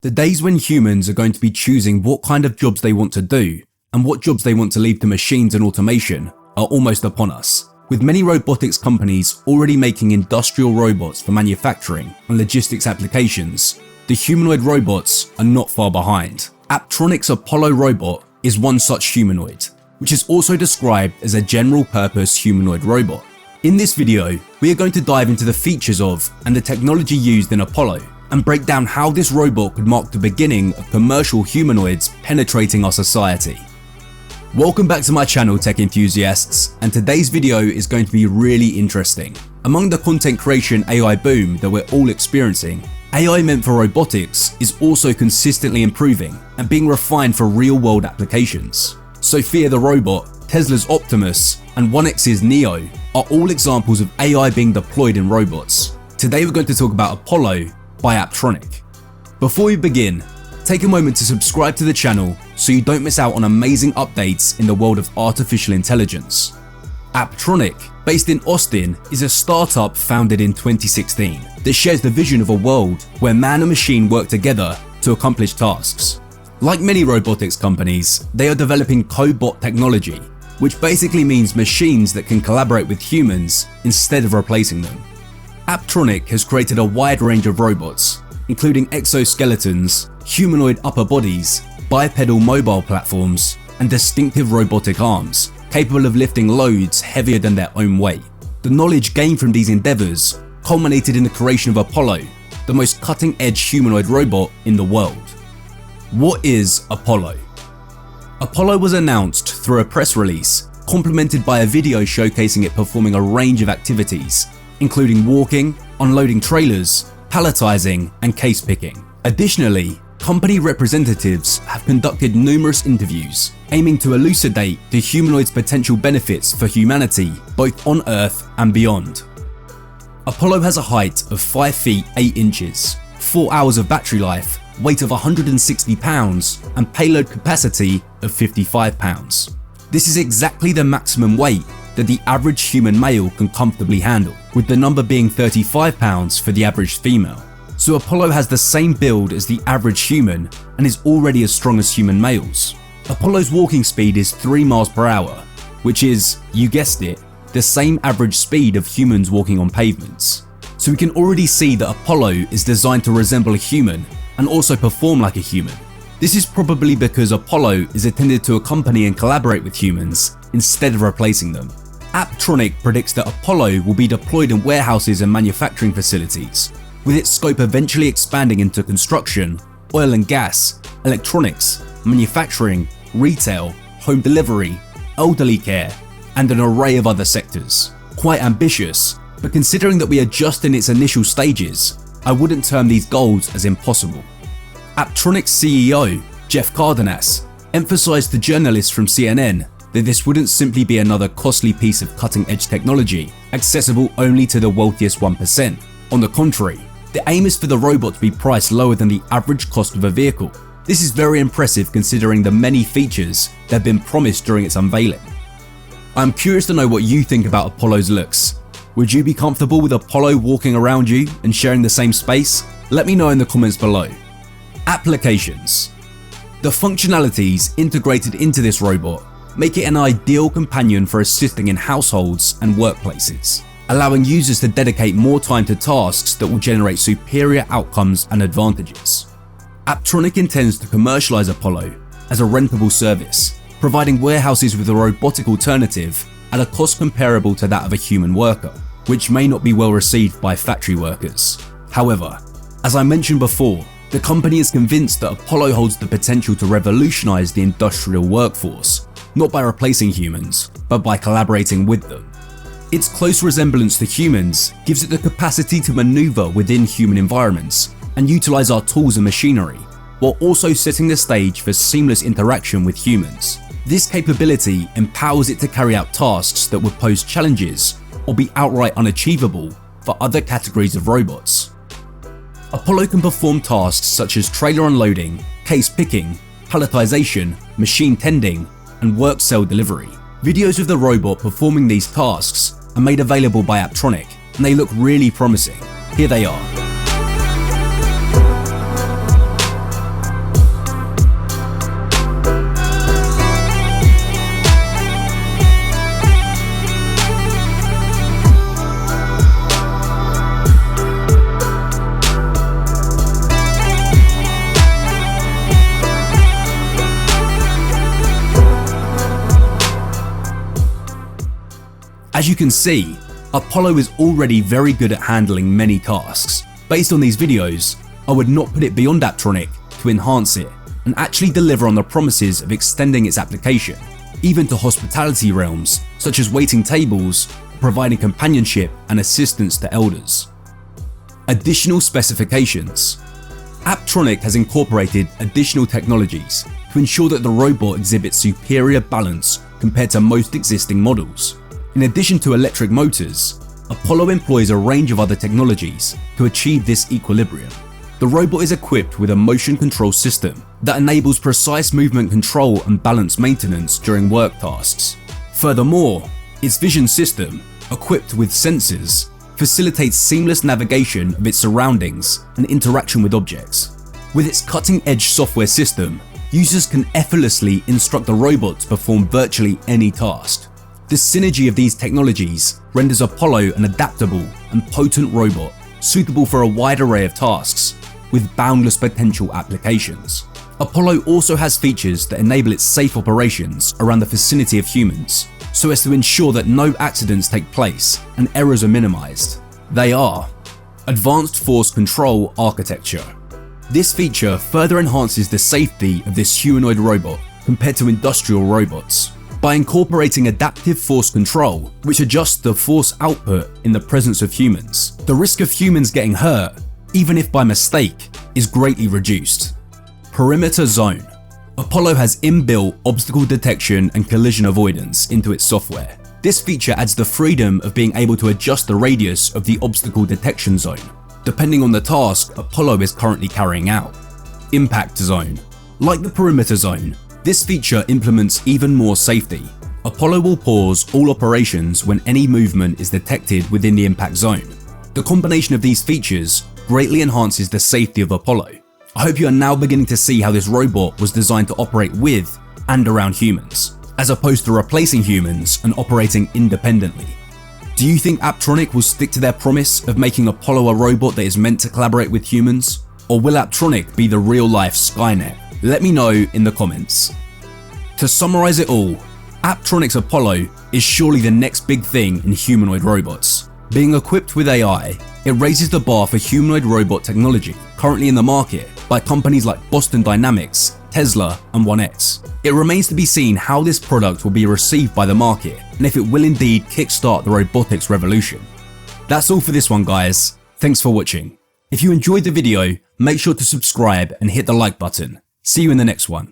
The days when humans are going to be choosing what kind of jobs they want to do and what jobs they want to leave to machines and automation are almost upon us, with many robotics companies already making industrial robots for manufacturing and logistics applications. The humanoid robots are not far behind. Apptronik's Apollo robot is one such humanoid, which is also described as a general-purpose humanoid robot. In this video, we are going to dive into the features of and the technology used in Apollo, and break down how this robot could mark the beginning of commercial humanoids penetrating our society. Welcome back to my channel, tech enthusiasts, and today's video is going to be really interesting. Among the content creation AI boom that we're all experiencing, AI meant for robotics is also consistently improving and being refined for real-world applications. Sophia the robot, Tesla's Optimus, and 1X's Neo are all examples of AI being deployed in robots. Today we're going to talk about Apollo by Apptronik. Before we begin, take a moment to subscribe to the channel so you don't miss out on amazing updates in the world of artificial intelligence. Apptronik, based in Austin, is a startup founded in 2016 that shares the vision of a world where man and machine work together to accomplish tasks. Like many robotics companies, they are developing cobot technology, which basically means machines that can collaborate with humans instead of replacing them. Apptronik has created a wide range of robots, including exoskeletons, humanoid upper bodies, bipedal mobile platforms, and distinctive robotic arms, capable of lifting loads heavier than their own weight. The knowledge gained from these endeavors culminated in the creation of Apollo, the most cutting-edge humanoid robot in the world. What is Apollo? Apollo was announced through a press release, complemented by a video showcasing it performing a range of activities, including walking, unloading trailers, palletizing, and case picking. Additionally, company representatives have conducted numerous interviews aiming to elucidate the humanoid's potential benefits for humanity both on Earth and beyond. Apollo has a height of 5 feet 8 inches, 4 hours of battery life, weight of 160 pounds, and payload capacity of 55 pounds. This is exactly the maximum weight that the average human male can comfortably handle, with the number being 35 pounds for the average female. So Apollo has the same build as the average human and is already as strong as human males. Apollo's walking speed is 3 miles per hour, which is, you guessed it, the same average speed of humans walking on pavements. So we can already see that Apollo is designed to resemble a human and also perform like a human. This is probably because Apollo is intended to accompany and collaborate with humans instead of replacing them. Apptronik predicts that Apollo will be deployed in warehouses and manufacturing facilities, with its scope eventually expanding into construction, oil and gas, electronics, manufacturing, retail, home delivery, elderly care, and an array of other sectors. Quite ambitious, but considering that we are just in its initial stages, I wouldn't term these goals as impossible. Apptronik's CEO, Jeff Cardenas, emphasized to journalists from CNN that this wouldn't simply be another costly piece of cutting-edge technology accessible only to the wealthiest 1%. On the contrary, the aim is for the robot to be priced lower than the average cost of a vehicle. This is very impressive considering the many features that have been promised during its unveiling. I'm curious to know what you think about Apollo's looks. Would you be comfortable with Apollo walking around you and sharing the same space? Let me know in the comments below. Applications. The functionalities integrated into this robot make it an ideal companion for assisting in households and workplaces, allowing users to dedicate more time to tasks that will generate superior outcomes and advantages. Apptronik intends to commercialize Apollo as a rentable service, providing warehouses with a robotic alternative at a cost comparable to that of a human worker, which may not be well received by factory workers. However, as I mentioned before, the company is convinced that Apollo holds the potential to revolutionize the industrial workforce, not by replacing humans, but by collaborating with them. Its close resemblance to humans gives it the capacity to maneuver within human environments and utilize our tools and machinery, while also setting the stage for seamless interaction with humans. This capability empowers it to carry out tasks that would pose challenges or be outright unachievable for other categories of robots. Apollo can perform tasks such as trailer unloading, case picking, palletization, machine tending, and work cell delivery. Videos of the robot performing these tasks are made available by Apptronik, and they look really promising. Here they are. As you can see, Apollo is already very good at handling many tasks. Based on these videos, I would not put it beyond Apptronik to enhance it and actually deliver on the promises of extending its application, even to hospitality realms such as waiting tables, providing companionship and assistance to elders. Additional specifications. Apptronik has incorporated additional technologies to ensure that the robot exhibits superior balance compared to most existing models. In addition to electric motors, Apollo employs a range of other technologies to achieve this equilibrium. The robot is equipped with a motion control system that enables precise movement control and balance maintenance during work tasks. Furthermore, its vision system, equipped with sensors, facilitates seamless navigation of its surroundings and interaction with objects. With its cutting-edge software system, users can effortlessly instruct the robot to perform virtually any task. The synergy of these technologies renders Apollo an adaptable and potent robot suitable for a wide array of tasks with boundless potential applications. Apollo also has features that enable its safe operations around the vicinity of humans, so as to ensure that no accidents take place and errors are minimized. They are Advanced Force Control Architecture. This feature further enhances the safety of this humanoid robot compared to industrial robots. By incorporating adaptive force control, which adjusts the force output in the presence of humans, the risk of humans getting hurt, even if by mistake, is greatly reduced. Perimeter Zone. Apollo has inbuilt obstacle detection and collision avoidance into its software. This feature adds the freedom of being able to adjust the radius of the obstacle detection zone, depending on the task Apollo is currently carrying out. Impact Zone. Like the Perimeter Zone, this feature implements even more safety. Apollo will pause all operations when any movement is detected within the impact zone. The combination of these features greatly enhances the safety of Apollo. I hope you are now beginning to see how this robot was designed to operate with and around humans, as opposed to replacing humans and operating independently. Do you think Apptronik will stick to their promise of making Apollo a robot that is meant to collaborate with humans? Or will Apptronik be the real-life Skynet? Let me know in the comments. To summarize it all, Apptronik's Apollo is surely the next big thing in humanoid robots. Being equipped with AI, it raises the bar for humanoid robot technology currently in the market by companies like Boston Dynamics, Tesla, and 1X. It remains to be seen how this product will be received by the market and if it will indeed kickstart the robotics revolution. That's all for this one, guys. Thanks for watching. If you enjoyed the video, make sure to subscribe and hit the like button. See you in the next one.